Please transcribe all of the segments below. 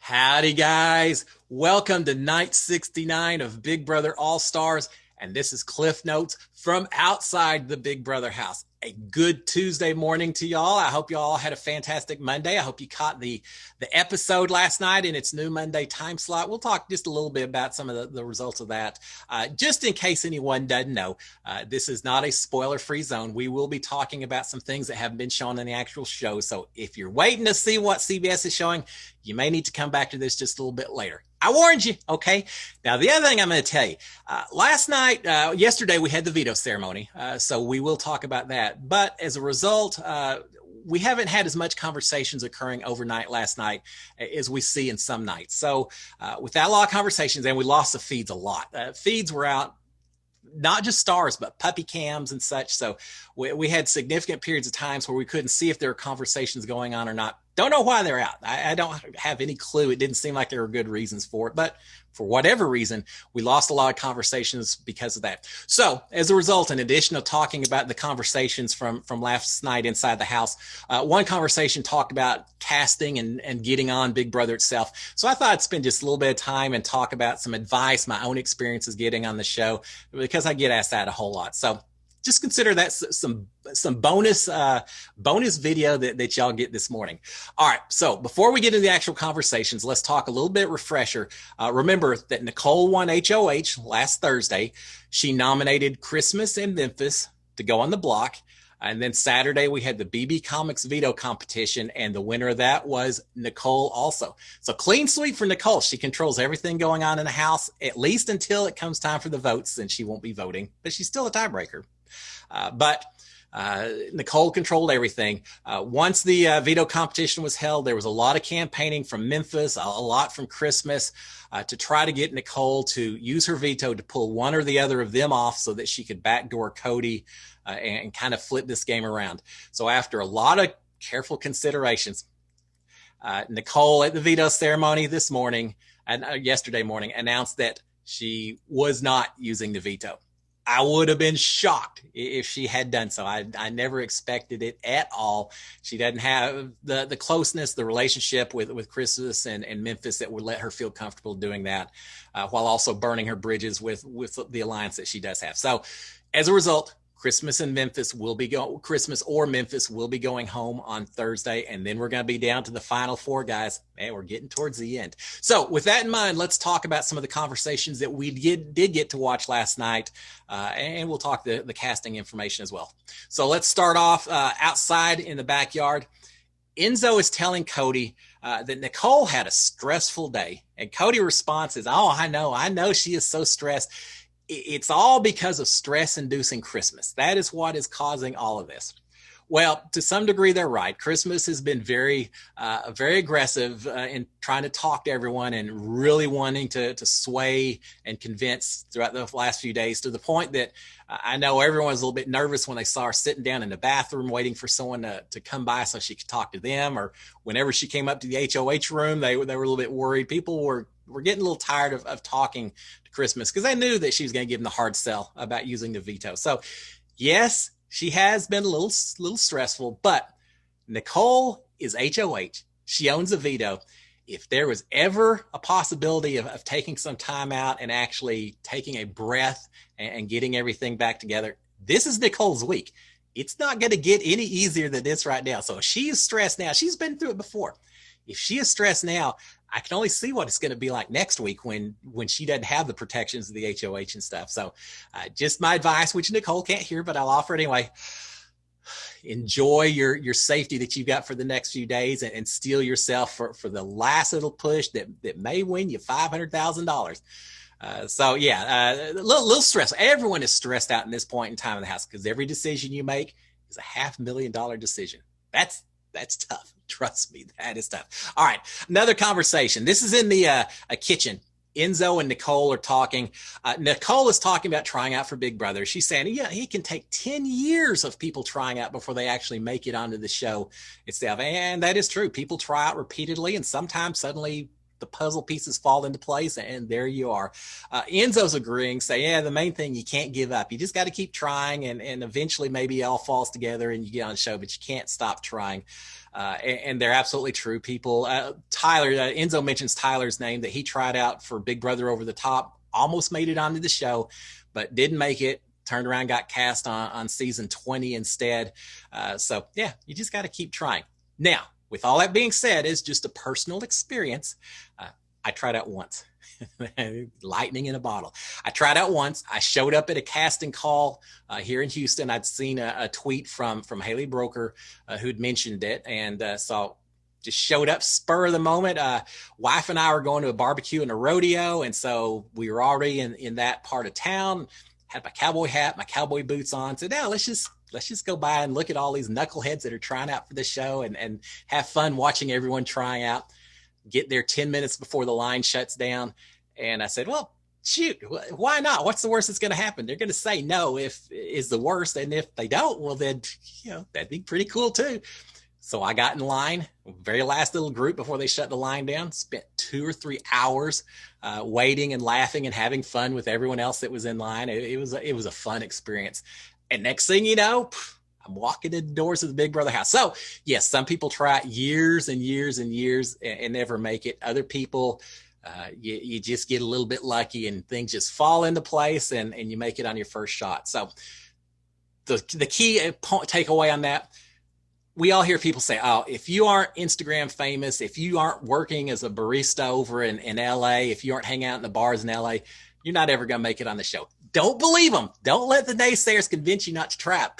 Howdy, guys. Welcome to night 69 of Big Brother All Stars. And this is Cliff Notes from outside the Big Brother house. A good Tuesday morning to y'all. I hope y'all had a fantastic Monday. I hope you caught the episode last night in its new Monday time slot. We'll talk just a little bit about some of the results of that. Just in case anyone doesn't know, this is not a spoiler-free zone. We will be talking about some things that haven't been shown in the actual show. So if you're waiting to see what CBS is showing, you may need to come back to this just a little bit later. I warned you, okay? Now, the other thing I'm going to tell you, yesterday we had the veto ceremony, so we will talk about that. But as a result, we haven't had as much conversations occurring overnight last night as we see in some nights. So without a lot of conversations, and we lost the feeds a lot. Feeds were out, not just stars, but puppy cams and such. So we had significant periods of times where we couldn't see if there were conversations going on or not. Don't know why they're out. I don't have any clue. It didn't seem like there were good reasons for it, but for whatever reason, we lost a lot of conversations because of that. So as a result, in addition to talking about the conversations from last night inside the house, one conversation talked about casting and getting on Big Brother itself. So I thought I'd spend just a little bit of time and talk about some advice, my own experiences getting on the show, because I get asked that a whole lot. So just consider that some bonus video that y'all get this morning. All right, so before we get into the actual conversations, let's talk a little bit refresher. Remember that Nicole won HOH last Thursday. She nominated Christmas and Memphis to go on the block. And then Saturday, we had the BB Comics veto competition, and the winner of that was Nicole also. So clean sweep for Nicole. She controls everything going on in the house, at least until it comes time for the votes, and she won't be voting, but she's still a tiebreaker. But Nicole controlled everything. Once the veto competition was held, there was a lot of campaigning from Memphis, a lot from Christmas, to try to get Nicole to use her veto to pull one or the other of them off so that she could backdoor Cody and kind of flip this game around. So after a lot of careful considerations, Nicole at the veto ceremony this morning and yesterday morning announced that she was not using the veto. I would have been shocked if she had done so. I never expected it at all. She doesn't have the closeness, the relationship with Christmas and Memphis that would let her feel comfortable doing that, while also burning her bridges with the alliance that she does have. So as a result, Christmas or Memphis will be going home on Thursday, and then we're going to be down to the final four, guys. Man, we're getting towards the end. So with that in mind, let's talk about some of the conversations that we did get to watch last night, and we'll talk the casting information as well. So let's start off outside in the backyard. Enzo is telling Cody that Nicole had a stressful day, and Cody's response is, "Oh, I know she is so stressed. It's all because of stress-inducing Christmas. That is what is causing all of this." Well, to some degree, they're right. Christmas has been very aggressive in trying to talk to everyone and really wanting to sway and convince throughout the last few days, to the point that I know everyone's a little bit nervous when they saw her sitting down in the bathroom waiting for someone to come by so she could talk to them, or whenever she came up to the HOH room, they were a little bit worried. People were getting a little tired of talking to Christmas because they knew that she was going to give them the hard sell about using the veto. So yes, she has been a little stressful, but Nicole is HOH. She owns a veto. If there was ever a possibility of taking some time out and actually taking a breath and getting everything back together, this is Nicole's week. It's not going to get any easier than this right now. So if she is stressed now, she's been through it before. If she is stressed now, I can only see what it's going to be like next week when she doesn't have the protections of the HOH and stuff. So just my advice, which Nicole can't hear, but I'll offer it anyway. Enjoy your safety that you've got for the next few days, and steel yourself for the last little push that may win you $500,000. So yeah, a little stress. Everyone is stressed out in this point in time in the house because every decision you make is a $500,000 decision. That's tough. Trust me, that is tough. All right, another conversation. This is in the kitchen. Enzo and Nicole are talking. Nicole is talking about trying out for Big Brother. She's saying, yeah, he can take 10 years of people trying out before they actually make it onto the show itself. And that is true. People try out repeatedly, and sometimes suddenly the puzzle pieces fall into place, and there you are. Enzo's agreeing, saying, yeah, the main thing, you can't give up. You just got to keep trying, and eventually maybe it all falls together and you get on the show, but you can't stop trying. And they're absolutely true. People, Tyler, Enzo mentions Tyler's name, that he tried out for Big Brother Over the Top, almost made it onto the show, but didn't make it. Turned around, got cast on season 20 instead. So yeah, you just got to keep trying. Now, with all that being said, it's just a personal experience. I tried out once. Lightning in a bottle. I tried out once. I showed up at a casting call here in Houston. I'd seen a tweet from Haley Broker who'd mentioned it, and so just showed up spur of the moment. Wife and I were going to a barbecue and a rodeo, and so we were already in that part of town. Had my cowboy hat, my cowboy boots on. Said, now let's just go by and look at all these knuckleheads that are trying out for this show and have fun watching everyone trying out. Get there 10 minutes before the line shuts down. And I said, well, shoot, why not? What's the worst that's going to happen? They're going to say no is the worst. And if they don't, well, then, that'd be pretty cool too. So I got in line, very last little group before they shut the line down, spent 2 or 3 hours waiting and laughing and having fun with everyone else that was in line. It was a fun experience. And next thing you know, I'm walking in the doors of the Big Brother house. So yes, some people try it years and years and years and never make it. Other people, you just get a little bit lucky and things just fall into place and you make it on your first shot. So the key takeaway on that, we all hear people say, oh, if you aren't Instagram famous, if you aren't working as a barista over in LA, if you aren't hanging out in the bars in LA, you're not ever going to make it on the show. Don't believe them. Don't let the naysayers convince you not to try it.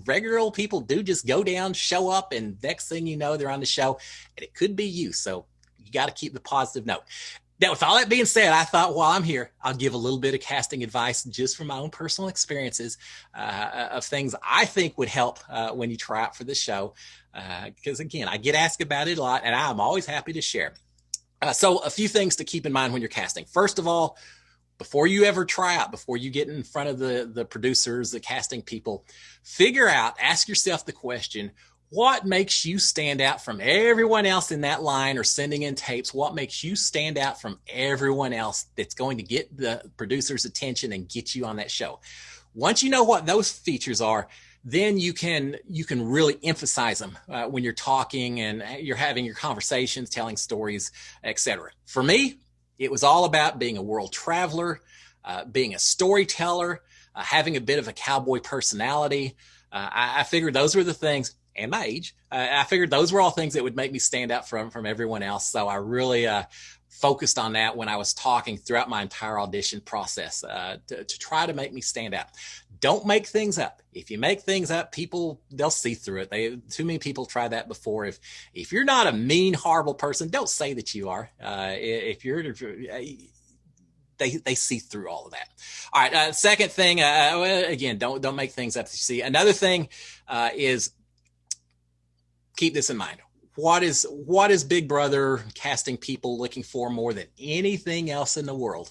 Regular old people do just go down, show up, and next thing you know, they're on the show, and it could be you. So you got to keep the positive note. Now, with all that being said, I thought while I'm here, I'll give a little bit of casting advice just from my own personal experiences of things I think would help when you try out for the show. Because again, I get asked about it a lot, and I'm always happy to share. So a few things to keep in mind when you're casting. First of all, before you ever try out, before you get in front of the producers, the casting people, ask yourself the question, what makes you stand out from everyone else in that line or sending in tapes? What makes you stand out from everyone else that's going to get the producer's attention and get you on that show? Once you know what those features are, then you can really emphasize them when you're talking and you're having your conversations, telling stories, etc. For me, it was all about being a world traveler, being a storyteller, having a bit of a cowboy personality. I figured those were the things, and my age, I figured those were all things that would make me stand out from everyone else. So I really focused on that when I was talking throughout my entire audition process to try to make me stand out. Don't make things up. If you make things up, they'll see through it. Too many people try that before. If you're not a mean, horrible person, don't say that you are. They see through all of that. All right. Second thing, again, don't make things up. See, another thing is keep this in mind. What is Big Brother casting people looking for more than anything else in the world?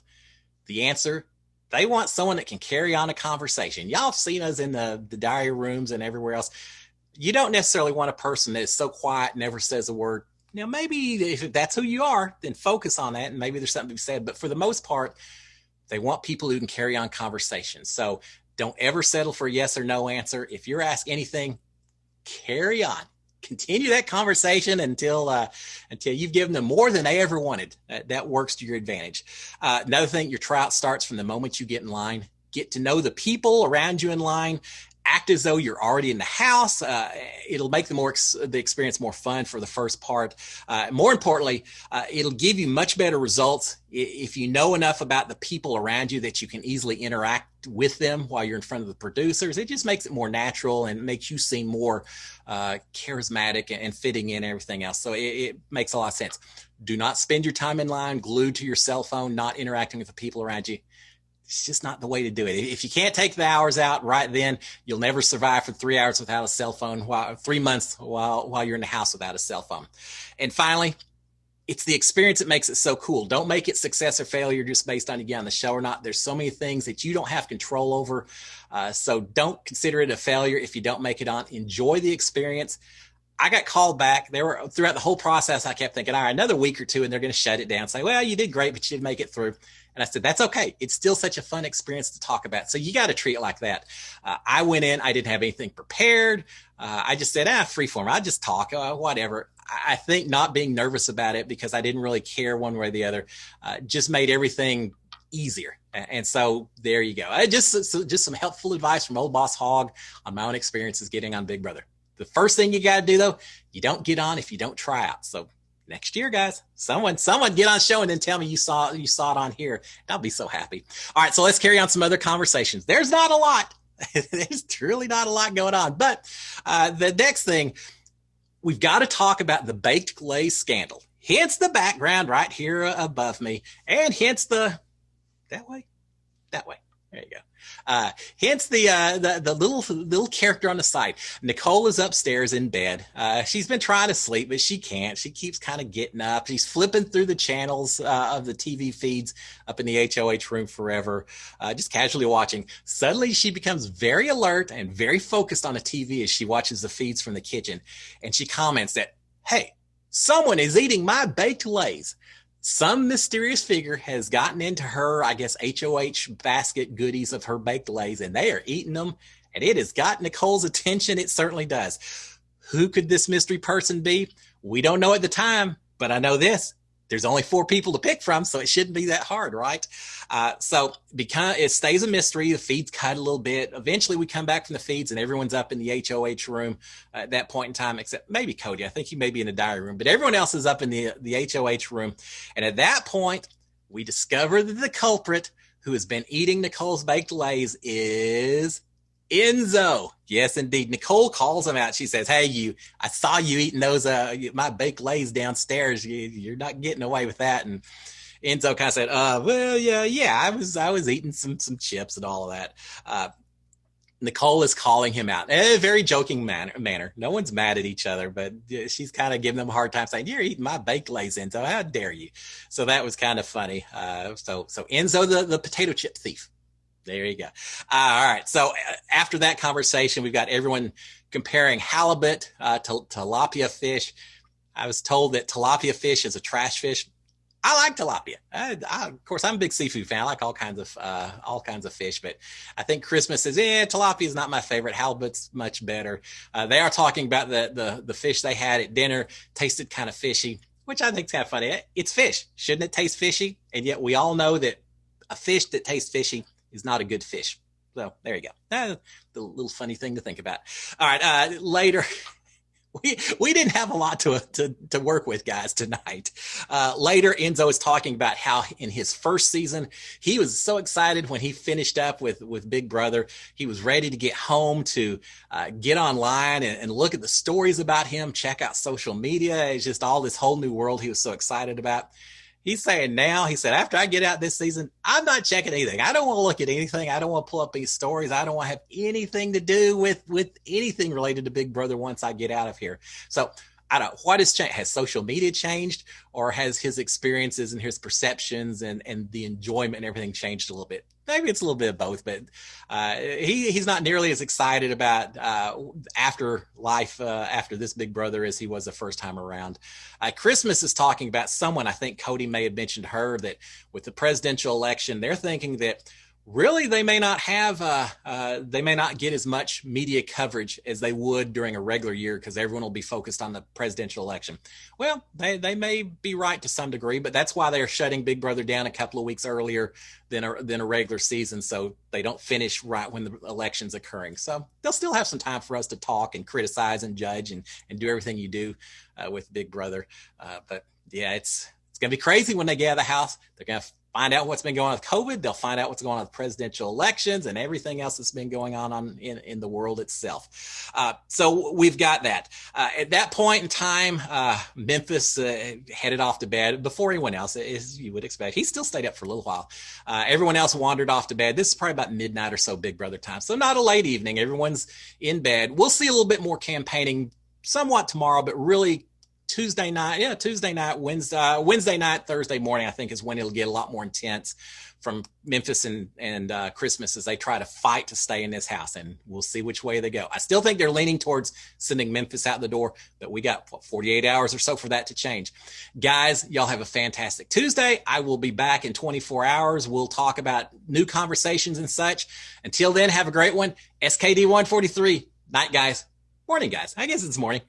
The answer, they want someone that can carry on a conversation. Y'all have seen us in the diary rooms and everywhere else. You don't necessarily want a person that is so quiet, never says a word. Now, maybe if that's who you are, then focus on that, and maybe there's something to be said. But for the most part, they want people who can carry on conversations. So don't ever settle for a yes or no answer. If you're asked anything, carry on. Continue that conversation until you've given them more than they ever wanted. That works to your advantage. Another thing, your tryout starts from the moment you get in line. Get to know the people around you in line. Act as though you're already in the house. It'll make the experience more fun for the first part. More importantly, it'll give you much better results if you know enough about the people around you that you can easily interact with them while you're in front of the producers. It just makes it more natural and makes you seem more charismatic and fitting in and everything else. So it makes a lot of sense. Do not spend your time in line glued to your cell phone, not interacting with the people around you. It's just not the way to do it. If you can't take the hours out right then, you'll never survive for 3 hours without a cell phone, 3 months while you're in the house without a cell phone. And finally, it's the experience that makes it so cool. Don't make it success or failure just based on you get on the show or not. There's so many things that you don't have control over. So don't consider it a failure if you don't make it on. Enjoy the experience. I got called back. They were throughout the whole process. I kept thinking, all right, another week or two, and they're going to shut it down. Say, well, you did great, but you didn't make it through. And I said, that's okay. It's still such a fun experience to talk about. So you got to treat it like that. I went in, I didn't have anything prepared. I just said, free form. I just talk, whatever. I think not being nervous about it because I didn't really care one way or the other, just made everything easier. And so there you go. Just some helpful advice from old boss Hogg on my own experiences getting on Big Brother. The first thing you got to do, though, you don't get on if you don't try out. So next year, guys, someone get on show and then tell me you saw it on here. I'll be so happy. All right, so let's carry on some other conversations. There's not a lot. There's truly not a lot going on. But the next thing, we've got to talk about the baked glaze scandal. Hence the background right here above me, and hence that way. There you go. Hence the little character on the side. Nicole is upstairs in bed. She's been trying to sleep, but she can't. She keeps kind of getting up. She's flipping through the channels of the TV feeds up in the HOH room forever, just casually watching. Suddenly, she becomes very alert and very focused on the TV as she watches the feeds from the kitchen. And she comments that, hey, someone is eating my baked Glaze. Some mysterious figure has gotten into her, I guess, HOH basket goodies of her baked Glaze, and they are eating them, and it has got Nicole's attention. It certainly does. Who could this mystery person be? We don't know at the time, but I know this. There's only 4 people to pick from, so it shouldn't be that hard, right? So it stays a mystery. The feeds cut a little bit. Eventually, we come back from the feeds, and everyone's up in the HOH room at that point in time, except maybe Cody. I think he may be in the diary room, but everyone else is up in the HOH room. And at that point, we discover that the culprit who has been eating Nicole's baked Glaze is Enzo. Yes, indeed. Nicole calls him out. She says, hey, I saw you eating those, my baked Glaze downstairs. You're not getting away with that. And Enzo kind of said, well, yeah, I was eating some chips and all of that. Nicole is calling him out in a very joking manner. No one's mad at each other, but she's kind of giving them a hard time saying, you're eating my baked Glaze, Enzo. How dare you? So that was kind of funny. So Enzo, the potato chip thief. There you go. All right. So after that conversation, we've got everyone comparing halibut to tilapia fish. I was told that tilapia fish is a trash fish. I like tilapia. Of course, I'm a big seafood fan. I like all kinds of fish, but I think Christmas is tilapia is not my favorite. Halibut's much better. They are talking about the fish they had at dinner tasted kind of fishy, which I think is kind of funny. It's fish. Shouldn't it taste fishy? And yet we all know that a fish that tastes fishy is not a good fish. So there you go. The little funny thing to think about. All right. Later, we didn't have a lot to work with, guys, tonight. Later, Enzo is talking about how in his first season, he was so excited when he finished up with Big Brother. He was ready to get home to get online and look at the stories about him, check out social media. It's just all this whole new world he was so excited about. He's saying now, he said, after I get out this season, I'm not checking anything. I don't want to look at anything. I don't want to pull up these stories. I don't want to have anything to do with anything related to Big Brother once I get out of here. So I don't know, what has changed? Has social media changed, or has his experiences and his perceptions and the enjoyment and everything changed a little bit? Maybe it's a little bit of both, but he's not nearly as excited about afterlife after this Big Brother as he was the first time around. Christmas is talking about someone, I think Cody may have mentioned her, that with the presidential election, they're thinking that really they may not get as much media coverage as they would during a regular year because everyone will be focused on the presidential election. Well, they may be right to some degree, but that's why they're shutting Big Brother down a couple of weeks earlier than a regular season, so they don't finish right when the election's occurring. So they'll still have some time for us to talk and criticize and judge and do everything you do with Big Brother. But yeah, it's going to be crazy when they get out of the house. They're going to find out what's been going on with COVID. They'll find out what's going on with presidential elections and everything else that's been going on in the world itself. So we've got that. At that point in time, Memphis headed off to bed before anyone else, as you would expect. He still stayed up for a little while. Everyone else wandered off to bed. This is probably about midnight or so, Big Brother time. So not a late evening. Everyone's in bed. We'll see a little bit more campaigning somewhat tomorrow, but really Tuesday night. Yeah, Tuesday night, Wednesday night, Thursday morning, I think is when it'll get a lot more intense from Memphis and Christmas as they try to fight to stay in this house. And we'll see which way they go. I still think they're leaning towards sending Memphis out the door, but we got 48 hours or so for that to change. Guys, y'all have a fantastic Tuesday. I will be back in 24 hours. We'll talk about new conversations and such. Until then, have a great one. SKD 143. Night, guys. Morning, guys. I guess it's morning.